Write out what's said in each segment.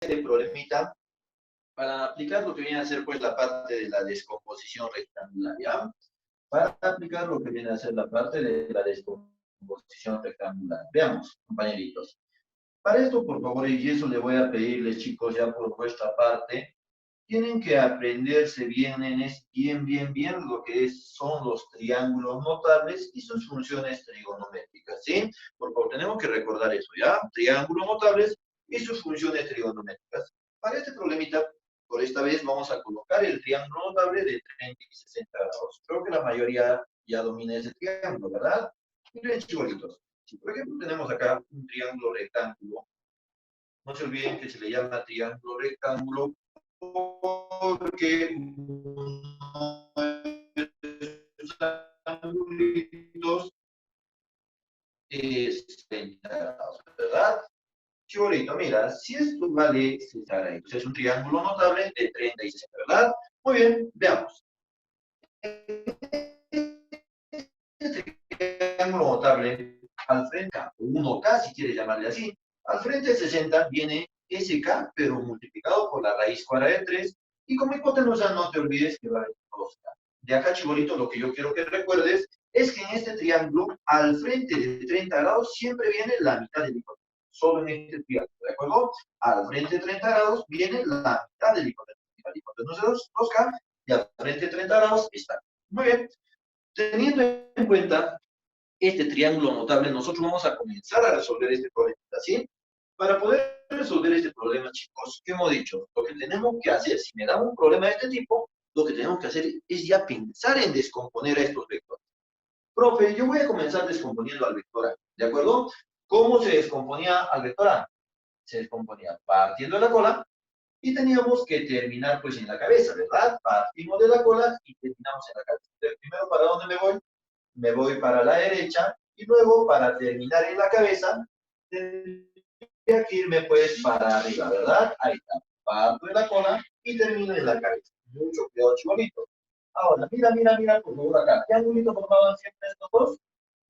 este problemita para aplicar lo que viene a ser pues la parte de la descomposición rectangular, ¿ya? Para aplicar lo que viene a ser la parte de la descomposición rectangular. Veamos, compañeritos. Para esto, por favor, y eso le voy a pedirles, chicos, ya por vuestra parte, tienen que aprenderse bien, nenes, bien lo que son los triángulos notables y sus funciones trigonométricas, ¿sí? Por favor, tenemos que recordar eso, ¿ya? Triángulos notables y sus funciones trigonométricas. Para este problemita, por esta vez vamos a colocar el triángulo notable de 30 y 60 grados. Creo que la mayoría ya domina ese triángulo, ¿verdad? Miren, chicos, si por ejemplo tenemos acá un triángulo rectángulo, no se olviden que se le llama triángulo rectángulo porque uno de sus ángulos es 30 grados, ¿verdad? Chibolito, mira, si esto vale 60 grados, es un triángulo notable de 30 y 60, ¿verdad? Muy bien, veamos. Este triángulo notable, al frente, 1K, si quieres llamarle así, al frente de 60 viene SK, pero multiplicado por la raíz cuadrada de 3, y como hipotenusa no te olvides que vale 2K. De acá, chibolito, lo que yo quiero que recuerdes es que en este triángulo, al frente de 30 grados, siempre viene la mitad del hipotenusa. Solo en este triángulo, ¿de acuerdo? Al frente de 30 grados viene la mitad del hipotenusa. La hipotenusa es 2K, y al frente de 30 grados está. Muy bien. Teniendo en cuenta este triángulo notable, nosotros vamos a comenzar a resolver este problema, ¿sí? Para poder resolver este problema, chicos, ¿qué hemos dicho? Lo que tenemos que hacer, si me dan un problema de este tipo, lo que tenemos que hacer es ya pensar en descomponer a estos vectores. Profe, yo voy a comenzar descomponiendo al vector A, ¿de acuerdo? ¿Cómo se descomponía al vector A? Se descomponía partiendo de la cola y teníamos que terminar pues en la cabeza, ¿verdad? Partimos de la cola y terminamos en la cabeza. Entonces, primero, ¿para dónde me voy? Me voy para la derecha y luego para terminar en la cabeza tendría que irme pues para arriba, ¿verdad? Ahí está. Parto de la cola y termino en la cabeza. Mucho cuidado, chibolito. Ahora, mira, por favor, acá. ¿Qué ángulo formaban siempre estos dos?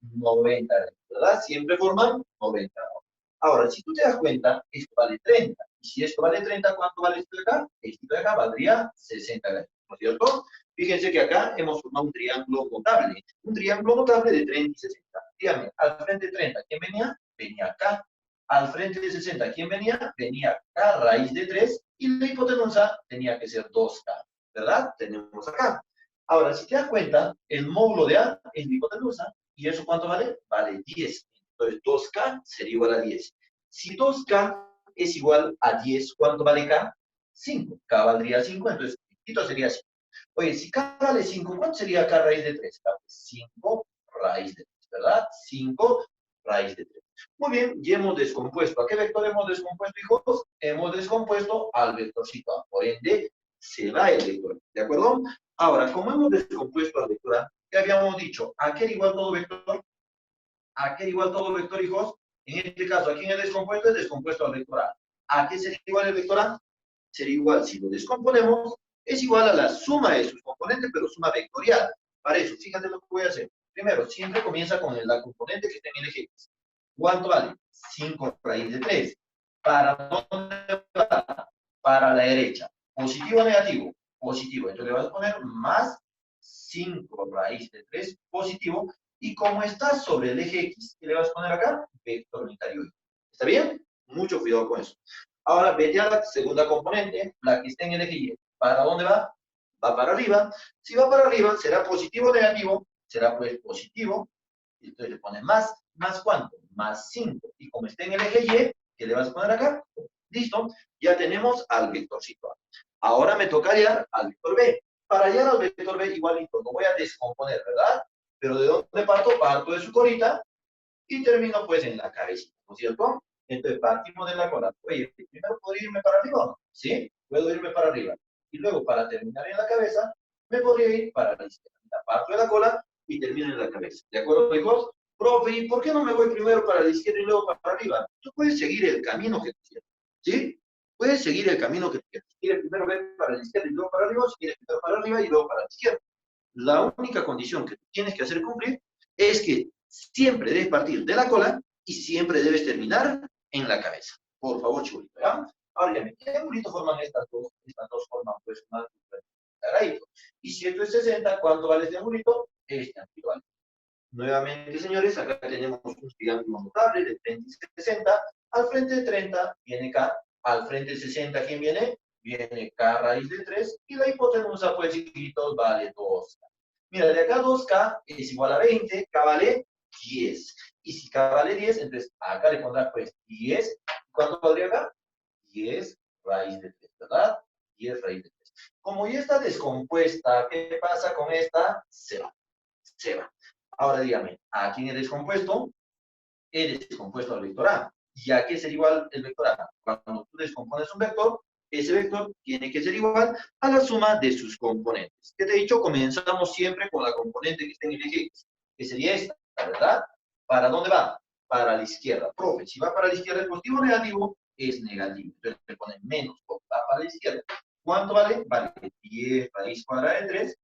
90 grados, ¿verdad? Siempre forman 90 grados. Ahora, si tú te das cuenta, esto vale 30. Y si esto vale 30, ¿cuánto vale esto de acá? Esto de acá valdría 60 grados, ¿no es cierto? Fíjense que acá hemos formado un triángulo notable. Un triángulo notable de 30 y 60. Dígame, al frente de 30, ¿quién venía? Venía acá. Al frente de 60, ¿quién venía? Venía acá, raíz de 3, y la hipotenusa tenía que ser 2K, ¿verdad? Tenemos acá. Ahora, si te das cuenta, el módulo de A es la hipotenusa, ¿y eso cuánto vale? Vale 10. Entonces, 2K sería igual a 10. Si 2K es igual a 10, ¿cuánto vale K? 5. K valdría 5, entonces, esto sería 5. Oye, si K vale 5, ¿cuánto sería K raíz de 3? 5 raíz de 3, ¿verdad? 5 raíz de 3. Muy bien, ya hemos descompuesto. ¿A qué vector hemos descompuesto, hijos? Hemos descompuesto al vectorcito A. Por ende, se va el vector. ¿De acuerdo? Ahora, como hemos descompuesto al vector A, ¿qué habíamos dicho? ¿A qué era igual todo vector? ¿A qué era igual todo vector, hijos? En este caso, aquí en el descompuesto es descompuesto al vector A. ¿A qué sería igual el vector A? Sería igual, si lo descomponemos, es igual a la suma de sus componentes, pero suma vectorial. Para eso, fíjate lo que voy a hacer. Primero, siempre comienza con la componente que está en el eje X. ¿Cuánto vale? 5 raíz de 3. ¿Para dónde va? Para la derecha. ¿Positivo o negativo? Positivo. Entonces le vas a poner más 5 raíz de 3 positivo. Y como está sobre el eje X, ¿qué le vas a poner acá? Vector unitario. ¿Está bien? Mucho cuidado con eso. Ahora vete a la segunda componente, la que está en el eje Y. ¿Para dónde va? Va para arriba. Si va para arriba, ¿será positivo o negativo? Será pues positivo. Y entonces le pones más. ¿Más cuánto? Más 5. Y como está en el eje Y, ¿qué le vas a poner acá? Listo. Ya tenemos al vectorcito A. Ahora me toca hallar al vector B. Para hallar al vector B igualito, lo voy a descomponer, ¿verdad? Pero ¿de dónde parto? Parto de su colita y termino pues en la cabecita, ¿no es cierto? Entonces partimos de la cola. Oye, primero podría irme para arriba, ¿no? ¿Sí? Puedo irme para arriba. Y luego para terminar en la cabeza, me podría ir para la izquierda. Parto de la cola y termino en la cabeza. ¿De acuerdo, hijos? Profe, ¿y por qué no me voy primero para la izquierda y luego para arriba? Tú puedes seguir el camino que tú quieras, ¿sí? Puedes seguir el camino que tú quieras. Si quieres primero ver para la izquierda y luego para arriba, si quieres primero para arriba y luego para la izquierda. La única condición que tienes que hacer cumplir es que siempre debes partir de la cola y siempre debes terminar en la cabeza. Por favor, chibolito, ¿ya? Ahora ya, ¿qué triangulito forman estas dos? Estas dos forman pues una cuadradito. Y si esto es 60, ¿cuánto vale este triangulito? Este ángulo vale. Nuevamente, señores, acá tenemos un triángulo notable de 30 y 60. Al frente de 30 viene K. Al frente de 60, ¿quién viene? Viene K raíz de 3. Y la hipotenusa, pues, chiquitos, vale 2K. Mira, de acá 2K es igual a 20. K vale 10. Y si K vale 10, entonces acá le pondrás, pues, 10. ¿Cuánto valdría acá? 10 raíz de 3, ¿verdad? 10 raíz de 3. Como ya está descompuesta, ¿qué pasa con esta? Se va. Se va. Ahora dígame, ¿a quién he descompuesto? He descompuesto al vector A. ¿Y a qué sería igual el vector A? Cuando tú descompones un vector, ese vector tiene que ser igual a la suma de sus componentes. ¿Qué te he dicho? Comenzamos siempre con la componente que está en el eje X, que sería esta, ¿verdad? ¿Para dónde va? Para la izquierda. Profe, si va para la izquierda, el positivo o negativo es negativo. Entonces le ponen menos porque va para la izquierda. ¿Cuánto vale? Vale 10 raíz cuadrada de 3.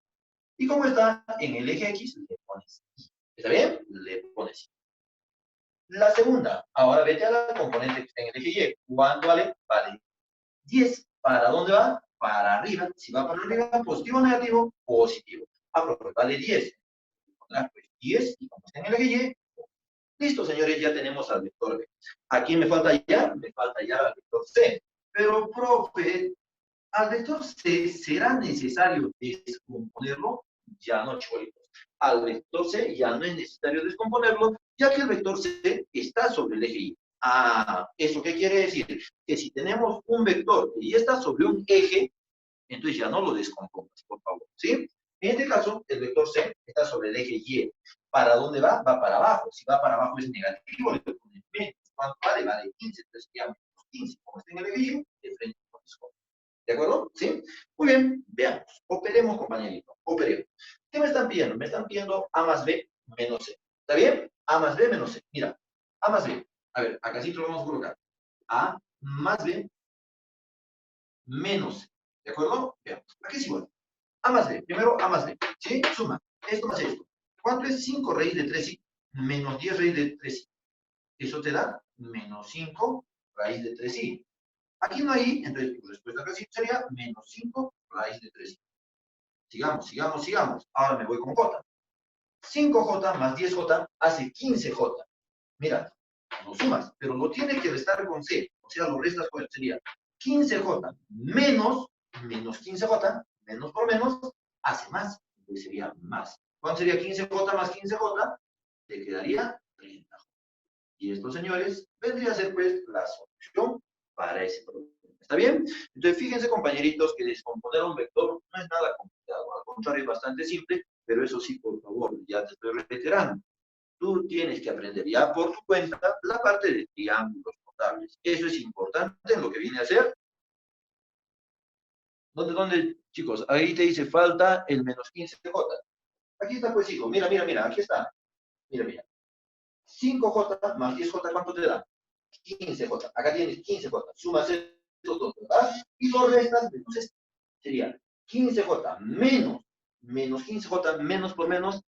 Y como está en el eje X, le pones I. ¿Está bien? Le pones I. La segunda, ahora vete a la componente que está en el eje Y. ¿Cuánto vale? Vale 10. ¿Para dónde va? Para arriba. Si va para arriba, positivo o negativo, positivo. Ah, pero vale 10. Pues 10 y como está en el eje Y. Listo, señores, ya tenemos al vector B. ¿A quién me falta ya? Me falta ya al vector C. Pero, profe, ¿al vector C será necesario descomponerlo? Ya no, chicos. Al vector C ya no es necesario descomponerlo, ya que el vector C está sobre el eje Y. Ah, ¿eso qué quiere decir? Que si tenemos un vector que ya está sobre un eje, entonces ya no lo descompongas, por favor, ¿sí? En este caso, el vector C está sobre el eje Y. ¿Para dónde va? Va para abajo. Si va para abajo es negativo, le pones menos. ¿Cuánto vale? Vale 15. Entonces ya menos 15. Como está en el eje Y, de frente con eso. ¿De acuerdo? ¿Sí? Muy bien, veamos. Operemos, compañerito. Operemos. ¿Qué me están pidiendo? Me están pidiendo A más B menos C. ¿Está bien? A más B menos C. Mira, A más B. A ver, acá sí lo vamos a colocar. A más B menos C. ¿De acuerdo? Veamos. Aquí es igual. A más B. Primero A más B. ¿Sí? Suma. Esto más esto. ¿Cuánto es 5 raíz de 3i menos 10 raíz de 3i? Eso te da menos 5 raíz de 3i. Aquí no hay, entonces tu respuesta casi sería menos 5 raíz de 3i. Sigamos, sigamos, sigamos. Ahora me voy con J. 5J más 10J hace 15J. Mira, lo sumas, pero lo tienes que restar con C. O sea, lo restas con sería 15J menos 15J, menos por menos, hace más. Entonces sería más. ¿Cuánto sería 15J más 15J? Te quedaría 30J. Y esto, señores, vendría a ser pues la solución para ese problema. ¿Está bien? Entonces, fíjense, compañeritos, que descomponer un vector no es nada complicado. Al contrario, es bastante simple, pero eso sí, por favor, ya te estoy reiterando. Tú tienes que aprender ya por tu cuenta la parte de triángulos notables. Eso es importante en lo que viene a ser. ¿Dónde, chicos? Ahí te dice falta el menos 15J. Aquí está, pues, hijo. Mira, mira, mira. Aquí está. Mira, mira. 5J más 10J, ¿cuánto te da? 15J. Acá tienes 15J. Sumas estos dos, ¿verdad? Y lo restas, entonces sería 15J menos 15J, menos por menos,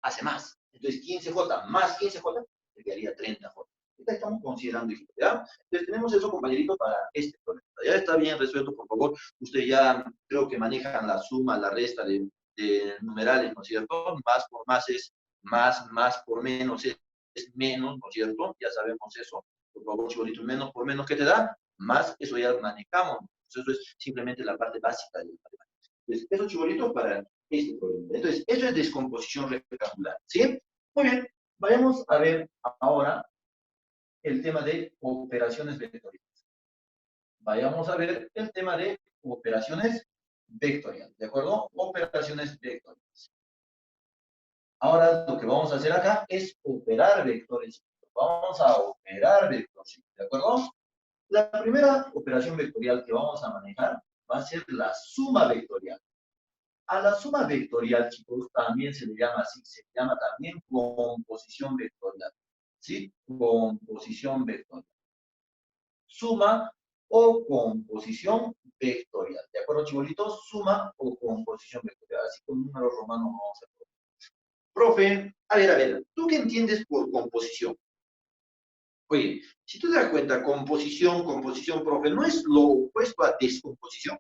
hace más. Entonces 15J más 15J te quedaría 30J. Estamos considerando esto, ¿ya? Entonces tenemos eso, compañerito, para este problema. Ya está bien resuelto, por favor. Ustedes ya creo que manejan la suma, la resta de numerales, ¿no es cierto? Más por más es más, más por menos es menos, ¿no es cierto? Ya sabemos eso. Por favor, chibolito, menos por menos, ¿qué te da? Más, eso ya manejamos. Entonces, eso es simplemente la parte básica de la matemática. Entonces, eso, chibolitos, para este problema. Entonces, eso es descomposición rectangular, ¿sí? Muy bien, vayamos a ver ahora el tema de operaciones vectoriales. Vayamos a ver el tema de operaciones vectoriales, ¿de acuerdo? Operaciones vectoriales. Ahora lo que vamos a hacer acá es operar vectores. Vamos a operar vectores, ¿de acuerdo? La primera operación vectorial que vamos a manejar va a ser la suma vectorial. A la suma vectorial, chicos, también se le llama así, se le llama también composición vectorial. ¿Sí? Composición vectorial. Suma o composición vectorial. ¿De acuerdo, chibolitos? Suma o composición vectorial. Así con números romanos vamos a hacer. Profe, a ver, ¿tú qué entiendes por composición? Oye, si tú te das cuenta, composición, profe, no es lo opuesto a descomposición.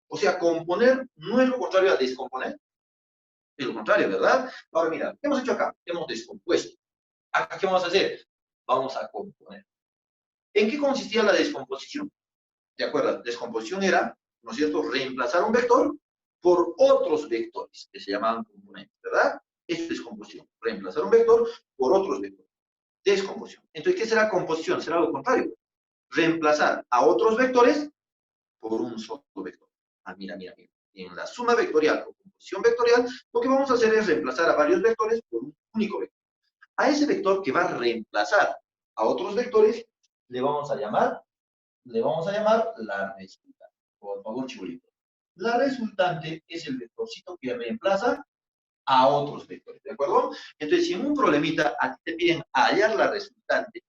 O sea, componer no es lo contrario a descomponer, es lo contrario, ¿verdad? Ahora mira, ¿qué hemos hecho acá? Hemos descompuesto. ¿Acá qué vamos a hacer? Vamos a componer. ¿En qué consistía la descomposición? ¿Te acuerdas? Descomposición era, ¿no es cierto?, reemplazar un vector por otros vectores, que se llamaban componentes, ¿verdad? Eso es descomposición, reemplazar un vector por otros vectores. Descomposición. Entonces, ¿qué será composición? Será lo contrario. Reemplazar a otros vectores por un solo vector. Ah, mira, mira, mira. En la suma vectorial o composición vectorial, lo que vamos a hacer es reemplazar a varios vectores por un único vector. A ese vector que va a reemplazar a otros vectores, le vamos a llamar la resultante. Por favor, chibolito. La resultante es el vectorcito que reemplaza a otros vectores, ¿de acuerdo? Entonces, si en un problemita a ti te piden hallar la resultante,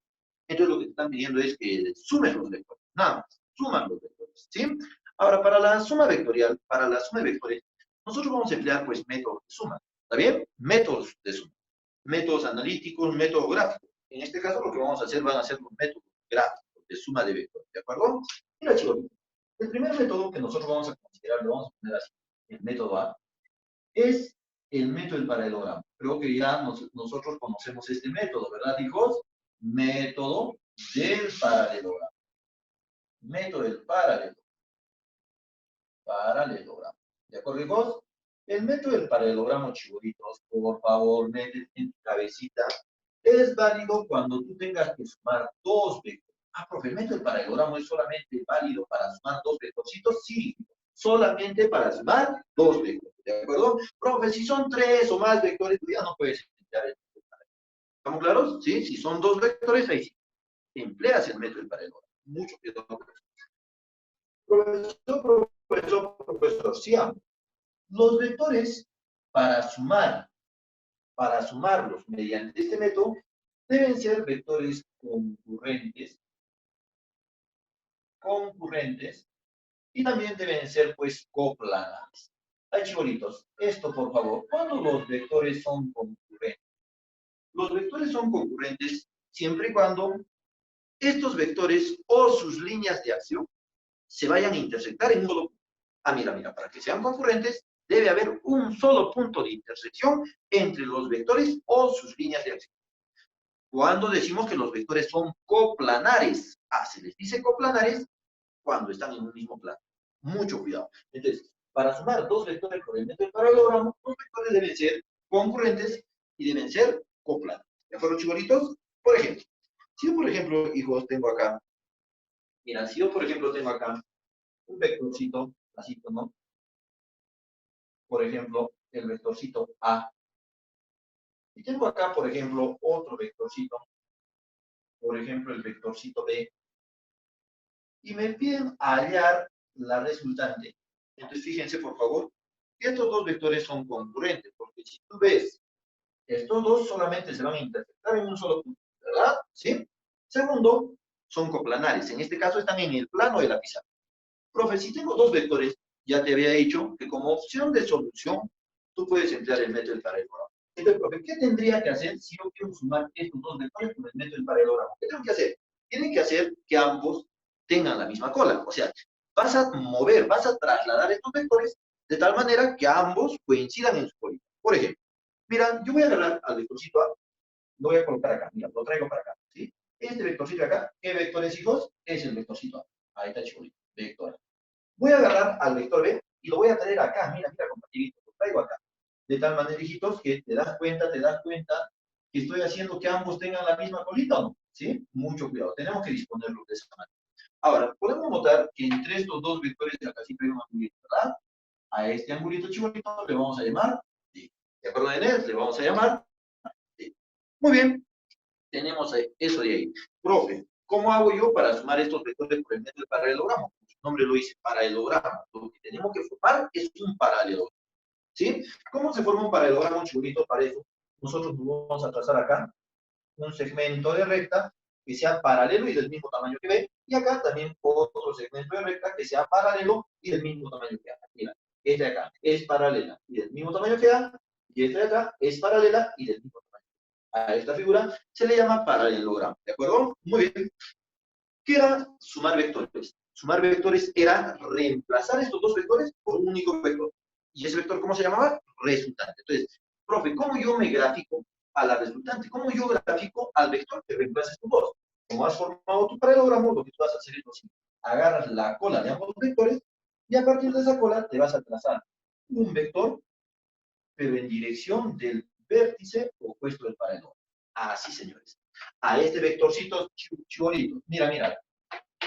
entonces lo que te están pidiendo es que sumes los vectores, nada más, suman los vectores, ¿sí? Ahora, para la suma vectorial, para la suma de vectores, nosotros vamos a emplear, pues, métodos de suma, ¿está bien? Métodos de suma, métodos analíticos, métodos gráficos. En este caso, lo que vamos a hacer van a ser los métodos gráficos de suma de vectores, ¿de acuerdo? Mira, chicos, el primer método que nosotros vamos a considerar, lo vamos a poner así, el método A, es el método del paralelogramo. Creo que ya nosotros conocemos este método, ¿verdad, hijos? Método del paralelogramo. Método del paralelogramo. ¿De acuerdo, hijos? El método del paralelogramo, chibolitos, por favor, meten en tu cabecita. Es válido cuando tú tengas que sumar dos vectores. Ah, profe, el método del paralelogramo es solamente válido para sumar dos vectorcitos. Sí, solamente para sumar dos vectores. ¿De acuerdo? Profe, si son tres o más vectores, tú ya no puedes emplear el método del paralelogramo. ¿Estamos claros? Sí, si son dos vectores, ahí sí. Empleas el método del paralelogramo. Mucho cuidado con eso. Profesor, sí, los vectores para sumar, para sumarlos mediante este método, deben ser vectores concurrentes, y también deben ser, pues, coplanares. Ay, chibolitos, esto, por favor, ¿cuándo los vectores son concurrentes? Los vectores son concurrentes siempre y cuando estos vectores o sus líneas de acción se vayan a intersectar en un solo punto. Ah, mira, mira, para que sean concurrentes, debe haber un solo punto de intersección entre los vectores o sus líneas de acción. Cuando decimos que los vectores son coplanares, se les dice coplanares cuando están en un mismo plano. Mucho cuidado. Entonces, para sumar dos vectores por el método del paralelogramo, los vectores deben ser concurrentes y deben ser coplanares. ¿De acuerdo, chicolitos? Por ejemplo, si yo, por ejemplo, hijos, tengo acá, mira, si yo, por ejemplo, tengo acá un vectorcito, así, ¿no? Por ejemplo, el vectorcito A. Y tengo acá, por ejemplo, otro vectorcito, por ejemplo, el vectorcito B. Y me piden hallar la resultante. Entonces, fíjense, por favor, que estos dos vectores son concurrentes, porque si tú ves, estos dos solamente se van a intersectar en un solo punto, ¿verdad? ¿Sí? Segundo, son coplanares. En este caso están en el plano de la pizarra. Profe, si tengo dos vectores, ya te había dicho que como opción de solución, tú puedes emplear el método del paralelogramo. Entonces, profe, ¿qué tendría que hacer si yo quiero sumar estos dos vectores con el método del paralelogramo? ¿Qué tengo que hacer? Tienen que hacer que ambos tengan la misma cola. O sea, vas a mover, vas a trasladar estos vectores de tal manera que ambos coincidan en su colita. Por ejemplo, mira, yo voy a agarrar al vectorcito A, lo voy a colocar acá, mira, lo traigo para acá, ¿sí? Este vectorcito de acá, ¿qué vector es, hijos? Es el vectorcito A. Ahí está, chicolito, vector A. Voy a agarrar al vector B y lo voy a traer acá, mira, mira, compañerito, lo traigo acá. De tal manera, hijitos, que te das cuenta que estoy haciendo que ambos tengan la misma colita, ¿o no? ¿Sí? Mucho cuidado, tenemos que disponerlo de esa manera. Ahora, podemos notar que entre estos dos vectores de acá siempre hay un angulito, ¿verdad? A este angulito chibolito le vamos a llamar D. ¿De acuerdo, Inés? Le vamos a llamar D. Muy bien, tenemos eso de ahí. Profe, ¿cómo hago yo para sumar estos vectores por el método del paralelogramo? Su nombre lo dice, paralelogramo. Lo que tenemos que formar es un paralelogramo. ¿Sí? ¿Cómo se forma un paralelogramo, chulito? Para eso, nosotros vamos a trazar acá un segmento de recta que sea paralelo y del mismo tamaño que B, y acá también otro segmento de recta que sea paralelo y del mismo tamaño que A. Mira, este de acá es paralela y del mismo tamaño que A, y este de acá es paralela y del mismo tamaño. a esta figura, se le llama paralelogramo, ¿de acuerdo? Muy bien. ¿Qué era sumar vectores? Sumar vectores era reemplazar estos dos vectores por un único vector. ¿Y ese vector cómo se llamaba? Resultante. Entonces, profe, ¿cómo yo me grafico a la resultante? ¿Cómo yo grafico al vector que reemplaza estos dos? Como has formado tu paralelogramo, lo que tú vas a hacer es lo siguiente. Agarras la cola de ambos vectores y a partir de esa cola te vas a trazar un vector, pero en dirección del vértice opuesto del paralelogramo. Así, señores. A este vectorcito chibolito, mira, mira,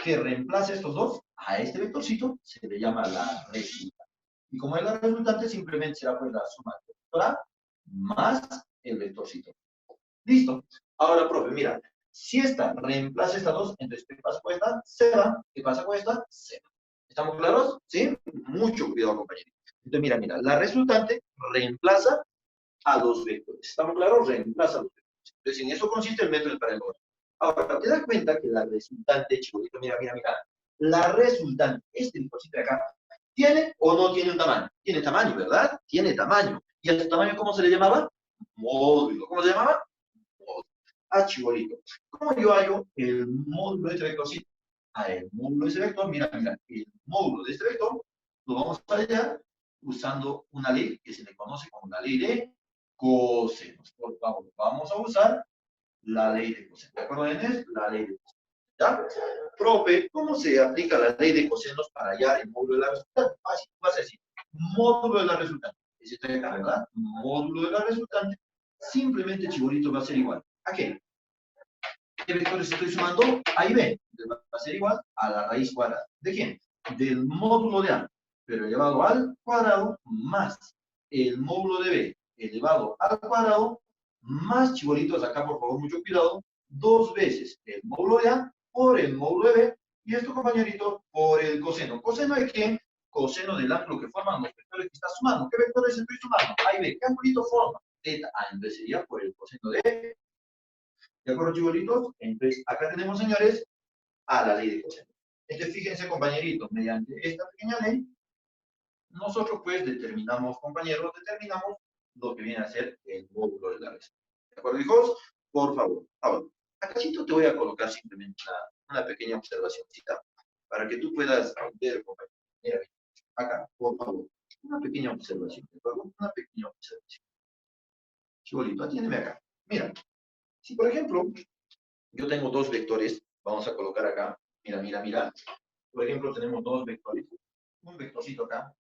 que reemplace estos dos, a este vectorcito se le llama la resultante. Y como es la resultante, simplemente será pues la suma del vector A más el vectorcito. Listo. Ahora, profe, mira, si esta reemplaza estas dos, entonces, ¿qué pasa con esta? Se va. ¿Qué pasa con esta? Se va. ¿Estamos claros? ¿Sí? Mucho cuidado, compañero. Entonces, mira, mira, la resultante reemplaza a los vectores. ¿Estamos claros? Reemplaza a los vectores. Entonces, en eso consiste el método del paralelo. Ahora, te das cuenta que la resultante, chibolito, mira, mira, mira, la resultante, este vectorcito de acá, ¿tiene o no tiene un tamaño? Tiene tamaño, ¿verdad? Tiene tamaño. ¿Y a su tamaño cómo se le llamaba? Módulo. ¿Cómo se llamaba? Módulo. Ah, chibolito. ¿Cómo yo hallo el módulo de este vectorcito? A el módulo de ese vector, mira, mira, el módulo de este vector lo vamos a hallar usando una ley que se le conoce como la ley de cosenos. Por favor, vamos a usar la ley de cosenos. ¿De acuerdo, Inés? La ley de cosenos. ¿Ya? Profe, ¿cómo se aplica la ley de cosenos para hallar el módulo de la resultante? Fácil, vas a decir, módulo de la resultante. Ese está acá, ¿verdad? Módulo de la resultante. Simplemente, chibolito, va a ser igual. ¿A qué? ¿Qué vectores estoy sumando? A y B. Va a ser igual a la raíz cuadrada. ¿De quién? Del módulo de A, pero elevado al cuadrado, más el módulo de B elevado al cuadrado, más, chibolitos, acá por favor mucho cuidado, dos veces el módulo de A por el módulo de B, y esto, compañerito, por el coseno. ¿Coseno de qué? Coseno del ángulo que forman los vectores que estás sumando. ¿Qué vectores estoy sumando? A y B. ¿Qué ángulo forma? Teta. Entonces sería por el coseno de. ¿De acuerdo, chibolitos? Entonces, acá tenemos, señores, a la ley de coseno. Entonces, fíjense, compañeritos, mediante esta pequeña ley, nosotros, pues, determinamos, compañeros, determinamos lo que viene a ser el módulo de la respuesta. ¿De acuerdo, hijos? Por favor. Ahora, acá te voy a colocar simplemente una pequeña observacióncita para que tú puedas ver, compañero. Mira, acá, por favor, una pequeña observación, ¿de acuerdo? Una pequeña observación. Chibolito, atiéndeme acá. Mira, si, por ejemplo, yo tengo dos vectores, vamos a colocar acá, mira, mira, mira. Por ejemplo, tenemos dos vectores, un vectorcito acá,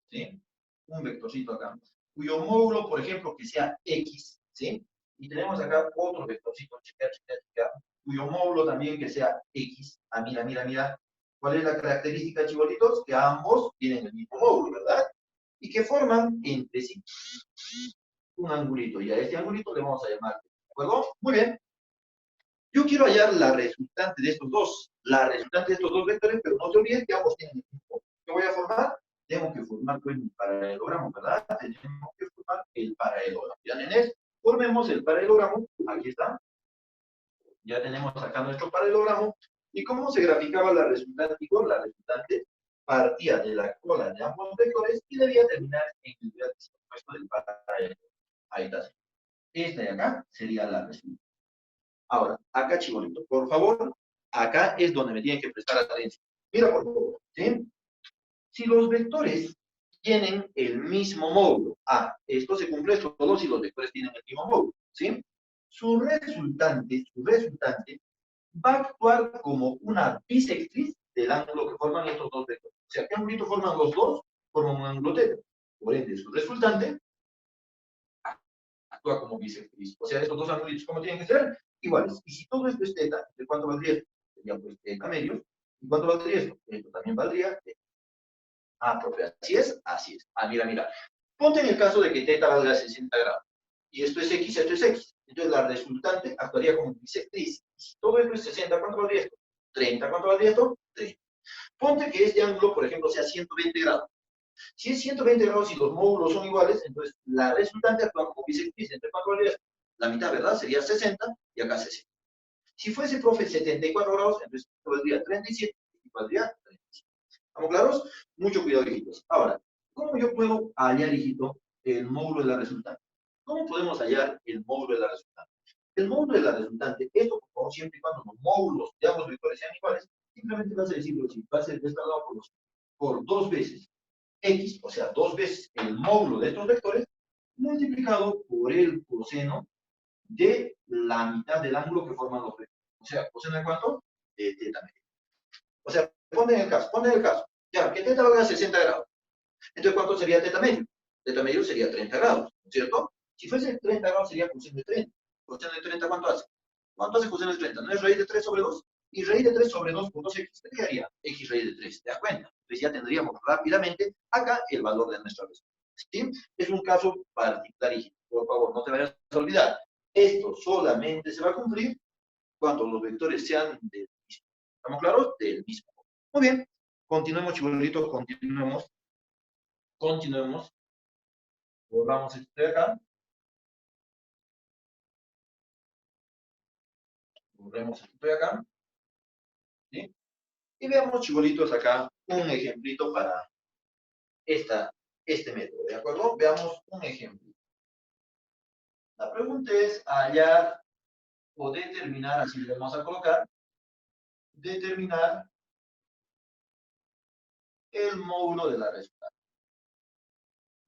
¿sí? Un vectorcito acá, cuyo módulo, por ejemplo, que sea X, ¿sí? Y tenemos acá otro vectorcito, chica, chica, chica, cuyo módulo también que sea X. Ah, mira, mira, mira. ¿Cuál es la característica, chibolitos? Que ambos tienen el mismo módulo, ¿verdad? Y que forman entre sí un angulito. Y a este angulito le vamos a llamar, ¿de acuerdo? Muy bien. Yo quiero hallar la resultante de estos dos, la resultante de estos dos vectores, pero no te olvides que ambos tienen el mismo. ¿Qué voy a formar? Tengo que formar pues mi paralelogramo, ¿verdad? Tenemos que formar el paralelogramo. ¿Ya, nenes? Formemos el paralelogramo. Aquí está. Ya tenemos acá nuestro paralelogramo. ¿Y cómo se graficaba la resultante? Igual, la resultante partía de la cola de ambos vectores y debía terminar en el vértice opuesto del paralelogramo. Ahí está. Esta de acá sería la resultante. Ahora, acá, chibolito, por favor, acá es donde me tienen que prestar atención. Mira, por favor, ¿sí? Si los vectores tienen el mismo módulo, esto se cumple solo si los vectores tienen el mismo módulo, ¿sí? Su resultante va a actuar como una bisectriz del ángulo que forman estos dos vectores. O sea, ¿qué ángulo forman los dos? Forman un ángulo teta. Por ende, su resultante actúa como bisectriz. O sea, estos dos ángulos, ¿cómo tienen que ser? Iguales. Y si todo esto es teta, ¿de cuánto valdría esto? Sería pues teta medios. ¿Y cuánto valdría esto? Esto también valdría teta. Profe, así es, así es. Mira, mira. Ponte en el caso de que teta valga 60 grados. Y esto es X, esto es X. Entonces la resultante actuaría como bisectriz. Y si todo esto es 60, ¿cuánto valdría esto? 30, ¿cuánto valdría esto? 30. Ponte que este ángulo, por ejemplo, sea 120 grados. Si es 120 grados y los módulos son iguales, entonces la resultante actúa como bisectriz. ¿Entre cuánto valdría esto? La mitad, ¿verdad? Sería 60 y acá 60. Si fuese, profe, 74 grados, entonces esto valdría 37 y valdría 37. ¿Estamos claros? Mucho cuidado, hijitos. Ahora, ¿cómo yo puedo hallar, hijito, el módulo de la resultante? ¿Cómo podemos hallar el módulo de la resultante? el módulo de la resultante, esto por favor, siempre y cuando los módulos de ambos vectores sean iguales, simplemente vas a decirlo así, va a ser descargado por dos veces x, o sea, dos veces el módulo de estos vectores, multiplicado por el coseno de la mitad del ángulo que forman los vectores. O sea, coseno de cuánto? De teta medio. O sea, ponte en el caso, ya, que teta valga 60 grados. Entonces, ¿cuánto sería teta medio? Teta medio sería 30 grados, ¿no es cierto? Si fuese 30 grados sería coseno de 30. Coseno de 30, ¿cuánto hace? ¿Cuánto hace coseno de 30? ¿No es raíz de 3 sobre 2? Y raíz de 3 sobre 2 por 2x, ¿qué quedaría? X raíz de 3, ¿te das cuenta? Entonces ya tendríamos rápidamente acá el valor de nuestra respuesta. ¿Sí? Es un caso particular, por favor, no te vayas a olvidar. Esto solamente se va a cumplir cuando los vectores sean del mismo. ¿Estamos claros? Del mismo. Muy bien. Continuemos, chibolitos, continuemos. Borramos esto de acá. Borremos esto de acá. ¿Sí? Y veamos, chibolitos, acá un ejemplito para este método, ¿de acuerdo? Veamos un ejemplo. La pregunta es hallar o determinar, así le vamos a colocar, determinar el módulo de la resultante.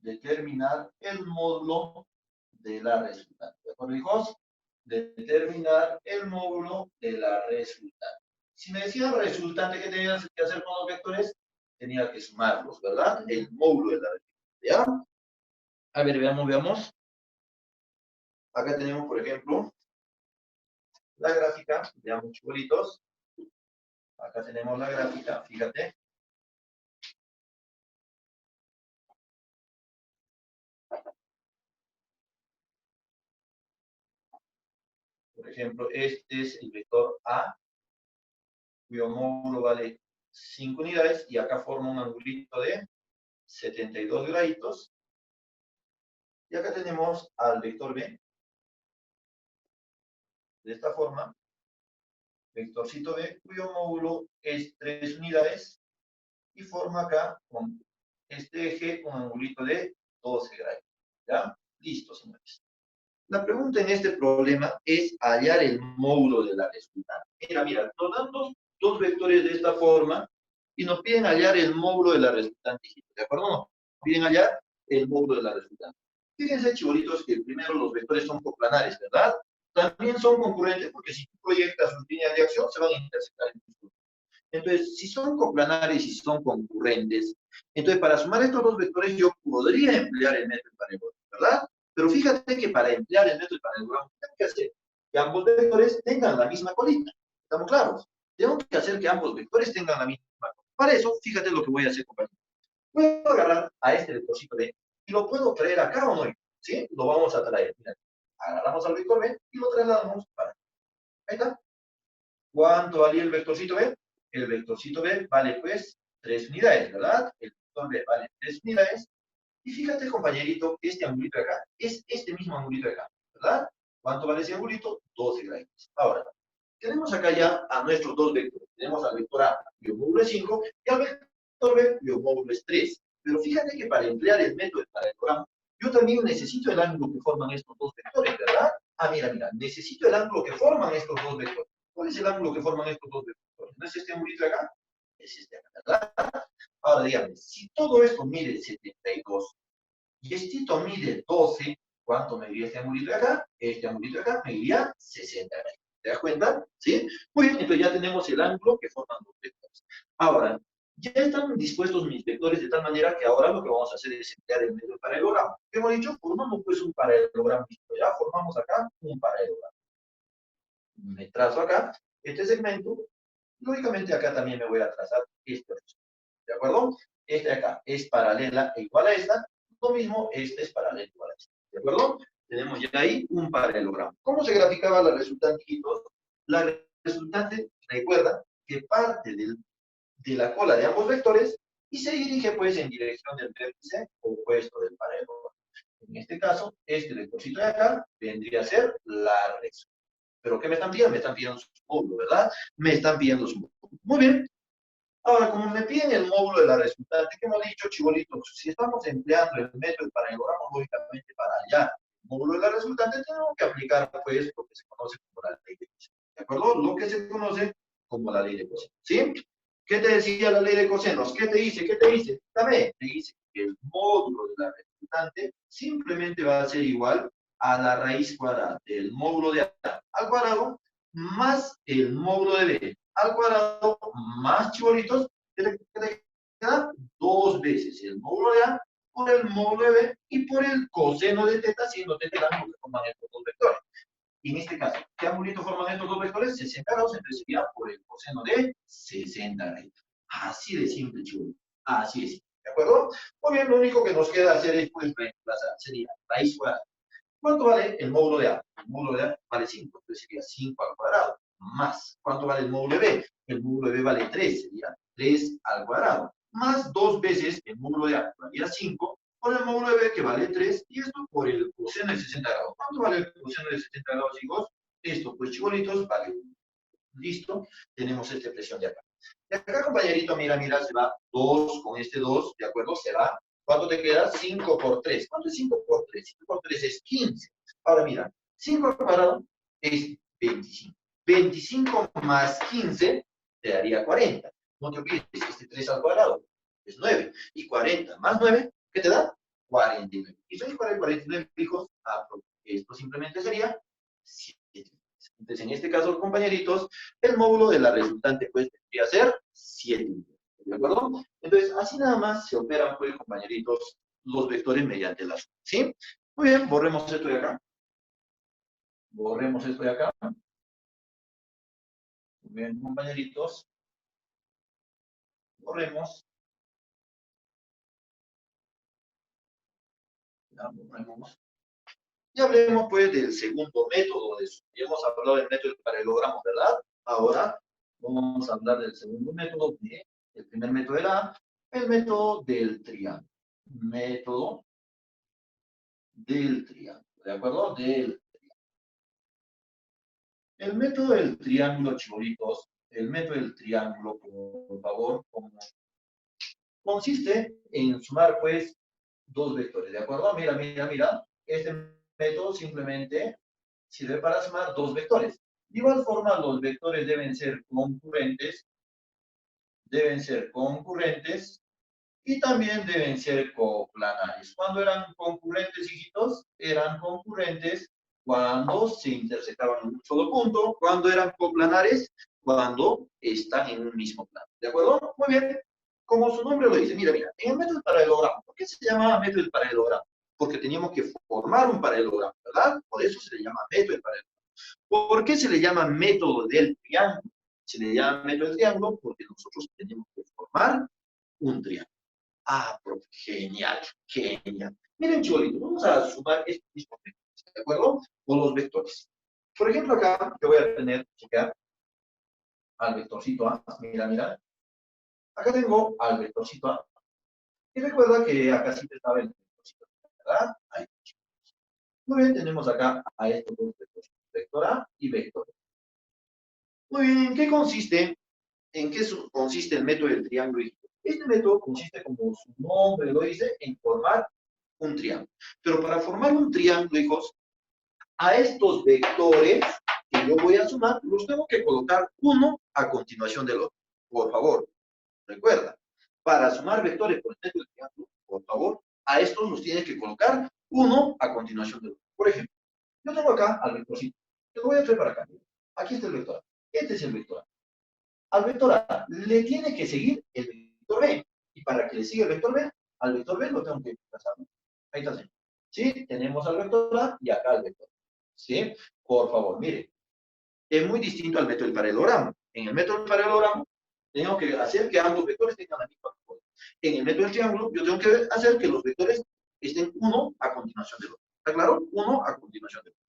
Determinar el módulo de la resultante. ¿De acuerdo, hijos? Determinar el módulo de la resultante. Si me decían resultante, ¿qué tenías que hacer con los vectores? Tenía que sumarlos, ¿verdad? El módulo de la resultante, ¿ya? A ver, veamos. Acá tenemos, por ejemplo, la gráfica, veamos, chibolitos. Acá tenemos la gráfica, fíjate. Por ejemplo, este es el vector A, cuyo módulo vale 5 unidades, y acá forma un angulito de 72 graditos. Y acá tenemos al vector B, de esta forma, vectorcito B, cuyo módulo es 3 unidades, y forma acá con este eje un angulito de 12 grados. ¿Ya? Listo, señores. La pregunta en este problema es hallar el módulo de la resultante. Mira, nos dan dos vectores de esta forma y nos piden hallar el módulo de la resultante. ¿De acuerdo? Nos piden hallar el módulo de la resultante. Fíjense, chibolitos, que primero los vectores son coplanares, ¿verdad? También son concurrentes porque si tú proyectas sus líneas de acción se van a intersectar en tus puntos. Entonces, si son coplanares y si son concurrentes, entonces para sumar estos dos vectores yo podría emplear el método de paralelo, ¿verdad? Pero fíjate que para emplear el método de paralelo, tengo que hacer que ambos vectores tengan la misma colita. ¿Estamos claros? Tengo que hacer que ambos vectores tengan la misma colita. Para eso, fíjate lo que voy a hacer, compañero. Puedo agarrar a este vectorcito B y lo puedo traer acá o no, ¿sí? Lo vamos a traer. Mira, agarramos al vector B y lo trasladamos para acá. Ahí está. ¿Cuánto valía el vectorcito B? El vectorcito B vale, pues, 3 unidades, ¿verdad? El vector B vale 3 unidades. Y fíjate, compañerito, que este angulito de acá es este mismo angulito de acá, ¿verdad? ¿Cuánto vale ese angulito? 12 grados. Ahora, tenemos acá ya a nuestros dos vectores. Tenemos al vector A, cuyo módulo es 5, y al vector B, cuyo módulo es 3. Pero fíjate que para emplear el método de paralelogramo, yo también necesito el ángulo que forman estos dos vectores, ¿verdad? Ah, mira, necesito el ángulo que forman estos dos vectores. ¿Cuál es el ángulo que forman estos dos vectores? ¿No es este angulito de acá? Es este acá, ¿verdad? Ahora dígame, si todo esto mide 72 y esto mide 12, ¿cuánto mediría este angulito de acá? Este angulito de acá mediría 60 grados. ¿Te das cuenta? ¿Sí? Muy bien, entonces ya tenemos el ángulo que forman los vectores. Ahora, ya están dispuestos mis vectores de tal manera que ahora lo que vamos a hacer es emplear el método de paralelogramo. ¿Qué hemos dicho? Formamos pues un paralelogramo. Ya formamos acá un paralelogramo. Me trazo acá este segmento. Lógicamente acá también me voy a trazar este. ¿De acuerdo? Esta de acá es paralela e igual a esta. Lo mismo, esta es paralela e igual a esta. ¿De acuerdo? Tenemos ya ahí un paralelogramo. ¿Cómo se graficaba la resultante, hijitos? La resultante, recuerda, que parte de la cola de ambos vectores y se dirige pues en dirección del vértice opuesto del paralelogramo. En este caso, este vectorcito de acá vendría a ser la resultante. ¿Pero qué me están pidiendo? Me están pidiendo su módulo, ¿verdad? Me están pidiendo su módulo. Muy bien. Ahora, como me piden el módulo de la resultante, ¿qué hemos dicho, chibolitos? Si estamos empleando el método de paralelogramo, lógicamente para hallar módulo de la resultante, tenemos que aplicar, pues, lo que se conoce como la ley de coseno. ¿De acuerdo? Lo que se conoce como la ley de coseno. ¿Sí? ¿Qué te decía la ley de cosenos? ¿Qué te dice? ¿Qué te dice? También te dice que el módulo de la resultante simplemente va a ser igual a la raíz cuadrada del módulo de A al cuadrado más el módulo de B al cuadrado más chibolitos, que te queda dos veces el módulo de A por el módulo de B y por el coseno de teta, siendo teta el ángulo que forman estos dos vectores. Y en este caso, ¿qué ángulo forman estos dos vectores? 60 grados, entonces sería por el coseno de 60 grados. Así de simple, chulo. Así de simple. ¿De acuerdo? Muy bien, lo único que nos queda hacer es, pues, reemplazar. Sería raíz cuadrada. ¿Cuánto vale el módulo de A? El módulo de A vale 5, entonces sería 5 al cuadrado. Más, ¿cuánto vale el módulo de B? El módulo de B vale 3, sería 3 al cuadrado. Más dos veces el módulo de A, que valía 5, por el módulo de B, que vale 3, y esto por el coseno de 60 grados. ¿Cuánto vale el coseno de 60 grados, chicos? Esto, pues, chibolitos, vale 1. Listo, tenemos esta expresión de acá. De acá, compañerito, mira, mira, se va 2 con este 2, ¿de acuerdo? Se va. ¿Cuánto te queda? 5 por 3. ¿Cuánto es 5 por 3? 5 por 3 es 15. Ahora mira, 5 al cuadrado es 25. 25 más 15 te daría 40. No te olvides, este 3 al cuadrado es 9. Y 40 más 9, ¿qué te da? 49. ¿Y 6 para el 49, hijos? Esto simplemente sería 7. Entonces, en este caso, compañeritos, el módulo de la resultante, pues, tendría que ser 7. ¿De acuerdo? Entonces, así nada más se operan, pues, compañeritos, los vectores mediante la suma. ¿Sí? Muy bien, borremos esto de acá. Borremos esto de acá. Muy bien, compañeritos. Borremos. Ya, borremos. Y hablemos, pues, del segundo método de suma. Ya hemos hablado del método del paralelogramo, ¿verdad? Ahora vamos a hablar del segundo método. El primer método era el método del triángulo. Método del triángulo. ¿De acuerdo? El método del triángulo, chibolitos, el método del triángulo, por favor, consiste en sumar, pues, dos vectores, ¿de acuerdo? Mira, mira, mira. Este método simplemente sirve para sumar dos vectores. De igual forma, los vectores deben ser concurrentes y también deben ser coplanares. ¿Cuándo eran concurrentes, hijitos? Eran concurrentes cuando se intersectaban en un solo punto. ¿Cuándo eran coplanares? Cuando están en un mismo plano. ¿De acuerdo? Muy bien. Como su nombre lo dice, mira, mira, en el método del paralelogramo, ¿por qué se llama método del paralelogramo? Porque teníamos que formar un paralelogramo, ¿verdad? Por eso se le llama método del paralelogramo. ¿Por qué se le llama método del triángulo? Se le llama método del triángulo porque nosotros tenemos que formar un triángulo. Ah, profe, genial, genial. Miren, chicos, vamos a sumar estos mismos vectores, ¿de acuerdo? Con los vectores. Por ejemplo, acá te voy a tener, checar al vectorcito A. Mira, mira. Acá tengo al vectorcito A. Y recuerda que acá sí estaba el vectorcito A, ¿verdad? Ahí. Muy bien, tenemos acá a estos dos vectores, vector A y vector B. Muy bien, ¿en qué consiste el método del triángulo? Este método consiste, como su nombre lo dice, en formar un triángulo. Pero para formar un triángulo, hijos, a estos vectores que yo voy a sumar, los tengo que colocar uno a continuación del otro. Por favor, recuerda, para sumar vectores por el método del triángulo, por favor, a estos los tienes que colocar uno a continuación del otro. Por ejemplo, yo tengo acá al vectorcito. Te lo voy a traer para acá. Aquí está el vector A. Este es el vector A. Al vector A le tiene que seguir el vector B. Y para que le siga el vector B, al vector B lo tengo que trazar. Ahí está. ¿Sí? Tenemos al vector A y acá al vector. ¿Sí? Por favor, mire. Es muy distinto al método del paralelogramo. En el método del paralelogramo, tengo que hacer que ambos vectores tengan la misma forma. En el método del triángulo, yo tengo que hacer que los vectores estén uno a continuación del otro. ¿Está claro? Uno a continuación del otro.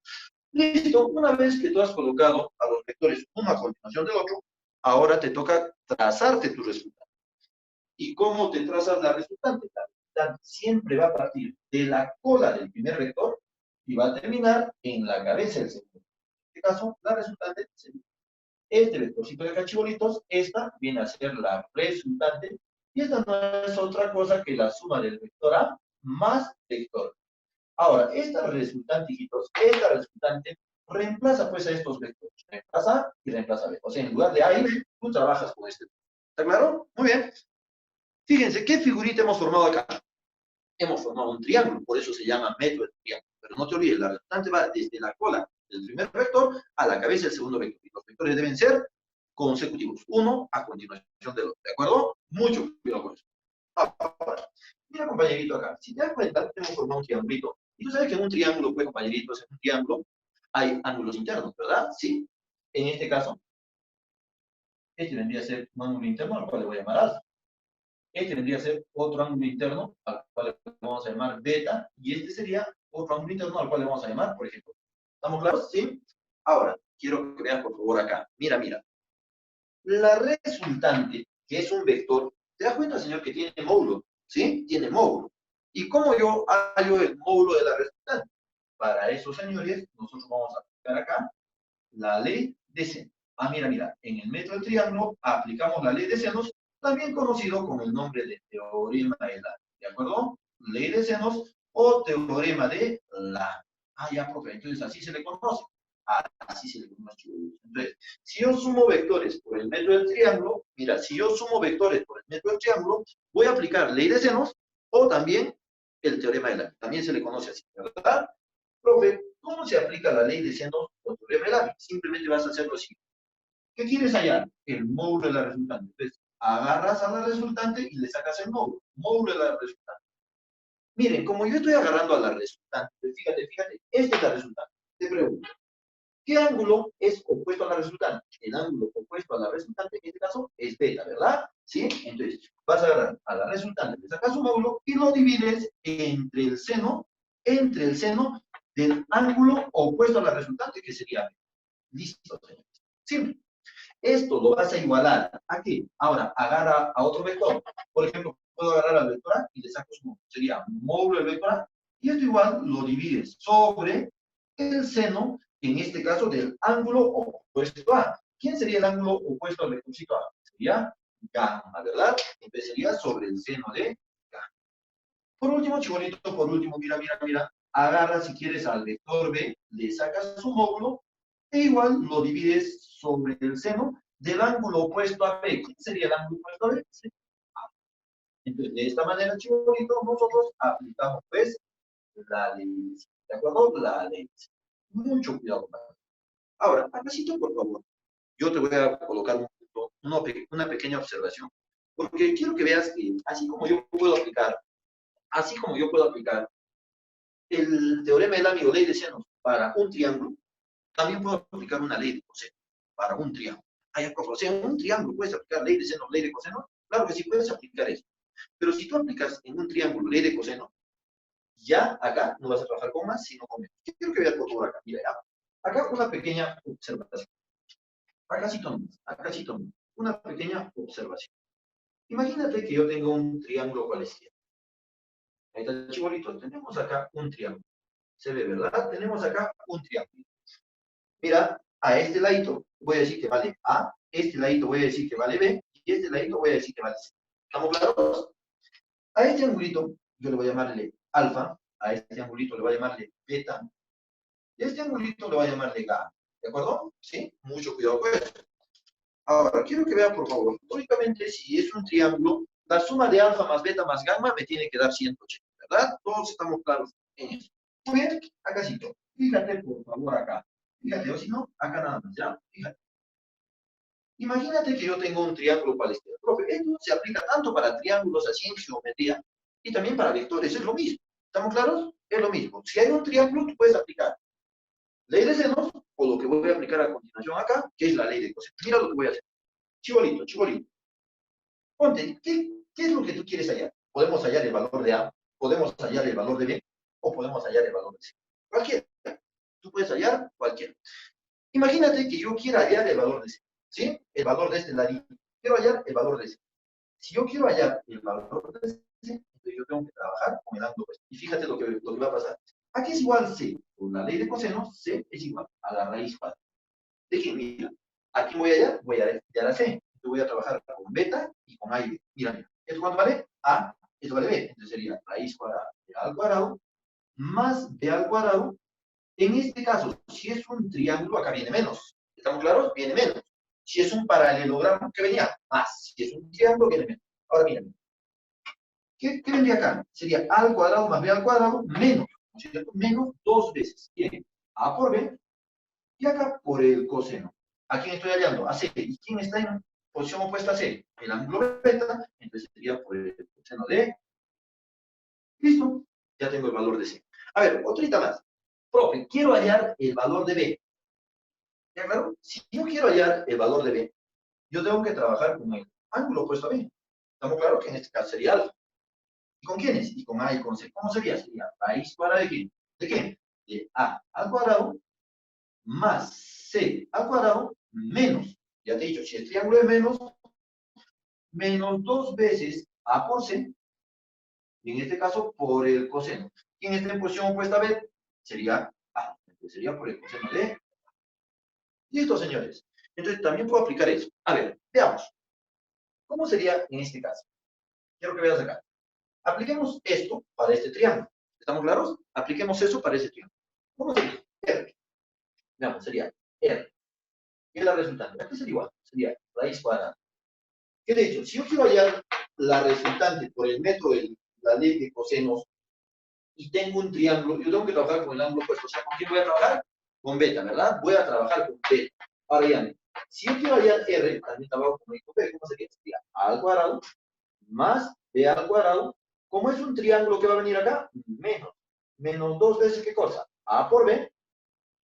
Listo, una vez que tú has colocado a los vectores uno a continuación del otro, ahora te toca trazarte tu resultado. ¿Y cómo te trazas la resultante? La resultante siempre va a partir de la cola del primer vector y va a terminar en la cabeza del segundo. En este caso, la resultante sería este vectorcito de cachibolitos. Esta viene a ser la resultante y esta no es otra cosa que la suma del vector A más vector B. Ahora, esta resultante, hijitos, esta resultante reemplaza pues a estos vectores. Reemplaza A y reemplaza B. O sea, en lugar de A y B, tú trabajas con este. ¿Está claro? Muy bien. Fíjense, ¿qué figurita hemos formado acá? Hemos formado un triángulo, por eso se llama metro de triángulo. Pero no te olvides, la resultante va desde la cola del primer vector a la cabeza del segundo vector. Y los vectores deben ser consecutivos, uno a continuación del otro. ¿De acuerdo? Mucho cuidado con eso. Ahora, mira, compañerito, acá. Si te das cuenta, hemos formado un triangulito. Y tú sabes que en un triángulo, pues, compañeritos, en un triángulo hay ángulos internos, ¿verdad? Sí. En este caso, este vendría a ser un ángulo interno al cual le voy a llamar alfa. Este vendría a ser otro ángulo interno al cual le vamos a llamar beta, y este sería otro ángulo interno al cual le vamos a llamar, por ejemplo. ¿Estamos claros? ¿Sí? Ahora, quiero que veas por favor acá. Mira, mira. La resultante, que es un vector, ¿te das cuenta, señor, que tiene módulo? ¿Sí? Tiene módulo. ¿Y cómo yo hallo el módulo de la resultante? Para eso, señores, nosotros vamos a aplicar acá la ley de seno. Ah, mira, mira, en el metro del triángulo aplicamos la ley de senos, también conocido con el nombre de teorema de la, ¿de acuerdo? Ley de senos o teorema de la. Ah, ya, profe, entonces así se le conoce. Así se le conoce. Entonces, si yo sumo vectores por el metro del triángulo, mira, si yo sumo vectores por el metro del triángulo, voy a aplicar ley de senos o también el teorema de la. También se le conoce así, ¿verdad? Profe, ¿cómo se aplica la ley de senos o teorema de la? Simplemente vas a hacer lo siguiente. ¿Qué quieres hallar? El módulo de la resultante. Entonces, agarras a la resultante y le sacas el módulo. Módulo de la resultante. Miren, como yo estoy agarrando a la resultante, fíjate, fíjate, esta es la resultante. Te pregunto, ¿qué ángulo es opuesto a la resultante? El ángulo opuesto a la resultante, en este caso, es beta, ¿verdad? ¿Sí? Entonces, vas a agarrar a la resultante, le sacas su módulo y lo divides entre el seno del ángulo opuesto a la resultante, que sería beta. Listo, señores. Simple. Esto lo vas a igualar. ¿A qué? Ahora, agarra a otro vector. Por ejemplo, puedo agarrar al vector A y le saco su módulo. Sería módulo del vector A. Y esto igual lo divides sobre el seno, en este caso, del ángulo opuesto a. ¿Quién sería el ángulo opuesto al vectorcito A? Sería gamma, ¿verdad? Entonces sería sobre el seno de gamma. Por último, chibolito, por último, mira, mira, mira. Agarra, si quieres, al vector B, le sacas su módulo e igual lo divides sobre el seno del ángulo opuesto a B. ¿Quién sería el ángulo opuesto a B? Sí. Entonces, de esta manera, chibolito, nosotros aplicamos, pues, la ley. ¿De acuerdo? La ley. Mucho cuidado. Ahora, acásito, por favor. Yo te voy a colocar un punto, una pequeña observación. Porque quiero que veas que así como yo puedo aplicar el teorema del amigo ley de senos para un triángulo, también puedo aplicar una ley de coseno para un triángulo. Hay, o sea, en un triángulo puedes aplicar ley de seno, ley de coseno. Claro que sí puedes aplicar eso. Pero si tú aplicas en un triángulo ley de coseno, ya acá no vas a trabajar con más, sino con menos. Quiero que veas por favor acá. Mira, ya. Acá una pequeña observación. Acá sí tomo. Una pequeña observación. Imagínate que yo tengo un triángulo cualesquiera. Ahí está, chibolito. Tenemos acá un triángulo. Se ve, ¿verdad? Tenemos acá un triángulo. Mira, a este ladito voy a decir que vale A, este ladito voy a decir que vale B, y este ladito voy a decir que vale C. ¿Estamos claros? A este angulito yo le voy a llamarle alfa, a este angulito le voy a llamarle beta, y a este angulito le voy a llamarle gamma. ¿De acuerdo? ¿Sí? Mucho cuidado con eso. Ahora, quiero que vean, por favor, lógicamente, si es un triángulo, la suma de alfa más beta más gamma me tiene que dar 180, ¿verdad? Todos estamos claros en eso. Muy bien, acá sí. Fíjate, por favor, acá. Fíjate, o si no, acá nada más, ¿ya? Fíjate. Imagínate que yo tengo un triángulo cualesquiera. Profe, esto se aplica tanto para triángulos así en geometría y también para vectores, es lo mismo. ¿Estamos claros? Es lo mismo. Si hay un triángulo, tú puedes aplicar ley de senos o lo que voy a aplicar a continuación acá, que es la ley de coseno. Mira lo que voy a hacer. Chibolito, chibolito. Ponte, ¿qué es lo que tú quieres hallar? Podemos hallar el valor de A, podemos hallar el valor de B, o podemos hallar el valor de C. Cualquiera. Tú puedes hallar cualquiera. Imagínate que yo quiera hallar el valor de C, ¿sí? El valor de este ladito. Quiero hallar el valor de C. Si yo quiero hallar el valor de C, entonces yo tengo que trabajar con el ángulo opuesto. Y fíjate lo que va a pasar. Aquí es igual C. Por la ley de coseno, C es igual a la raíz cuadrada. De que, mira, aquí voy a hallar, voy a hallar a C. Yo voy a trabajar con beta y con A y B. Mira, mira. ¿Esto cuánto vale? A, esto vale B. Entonces sería raíz cuadrada de A al cuadrado más b al cuadrado. En este caso, si es un triángulo, acá viene menos. ¿Estamos claros? Viene menos. Si es un paralelogramo, ¿qué venía? Más. Si es un triángulo, viene menos. Ahora miren. ¿Qué vendría acá? Sería a al cuadrado más b al cuadrado menos, ¿no es cierto? Menos dos veces. ¿Quién? A por b. Y acá por el coseno. ¿A quién estoy hallando? A C. ¿Y quién está en posición opuesta a C? El ángulo beta. Entonces sería por el coseno de. Listo. Ya tengo el valor de C. A ver, otrita más. Profe, quiero hallar el valor de B. ¿Ya claro? Si yo quiero hallar el valor de B, yo tengo que trabajar con el ángulo opuesto a B. ¿Estamos claros? Que en este caso sería alfa. ¿Y con quiénes? Y con A y con C. ¿Cómo sería? Sería raíz cuadrada de qué? ¿De qué? De A al cuadrado más C al cuadrado menos. Ya te he dicho, si el triángulo es menos, menos dos veces A por C, y en este caso por el coseno. ¿Quién está en posición opuesta a B? Sería A. Entonces sería por el coseno de. Listo, señores. Entonces también puedo aplicar eso. A ver, veamos. ¿Cómo sería en este caso? Quiero que veas acá. Apliquemos esto para este triángulo. ¿Estamos claros? Apliquemos eso para ese triángulo. ¿Cómo sería? R. Veamos, sería R. ¿Qué es la resultante? Aquí sería igual. Sería raíz cuadrada. ¿Qué de hecho? Si yo quiero hallar la resultante por el método de la ley de cosenos y tengo un triángulo, yo tengo que trabajar con el ángulo opuesto. O sea, ¿con quién voy a trabajar? Con beta, ¿verdad? Voy a trabajar con beta. Ahora ya, si yo quiero hallar R, también trabajo con B. ¿Cómo sería? Sería A al cuadrado más B al cuadrado. ¿Cómo es un triángulo que va a venir acá? Menos. Menos dos veces, ¿qué cosa? A por B,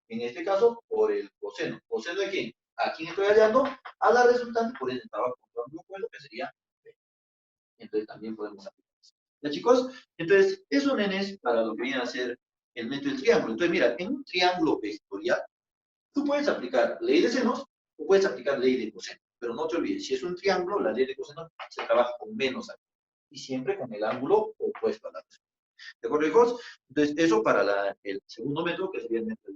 en este caso, por el coseno. ¿Coseno de quién? ¿A quién estoy hallando? A la resultante, por el trabajo con el ángulo opuesto, que sería B. Entonces también podemos aplicar eso. ¿Ya, chicos? Entonces, eso, nenes, para lo que viene a ser el método del triángulo. Entonces, mira, en un triángulo vectorial, tú puedes aplicar ley de senos o puedes aplicar ley de coseno. Pero no te olvides, si es un triángulo, la ley de coseno se trabaja con menos aquí. Y siempre con el ángulo opuesto a la respuesta. ¿De acuerdo, hijos? Entonces, eso para el segundo método, que sería el método.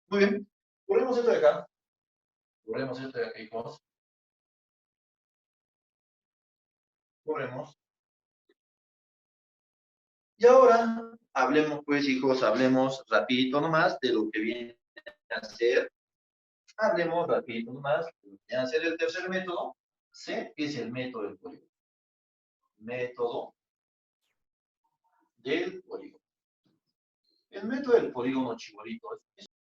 Muy bien. Borremos esto de acá. Borremos esto de acá, hijos. Borremos. Y ahora, hablemos, pues, hijos, hablemos rapidito nomás de lo que viene a ser. Hablemos rapidito nomás de lo que viene a ser el tercer método. C, que es el método del polígono. Método del polígono. El método del polígono, chibolito, es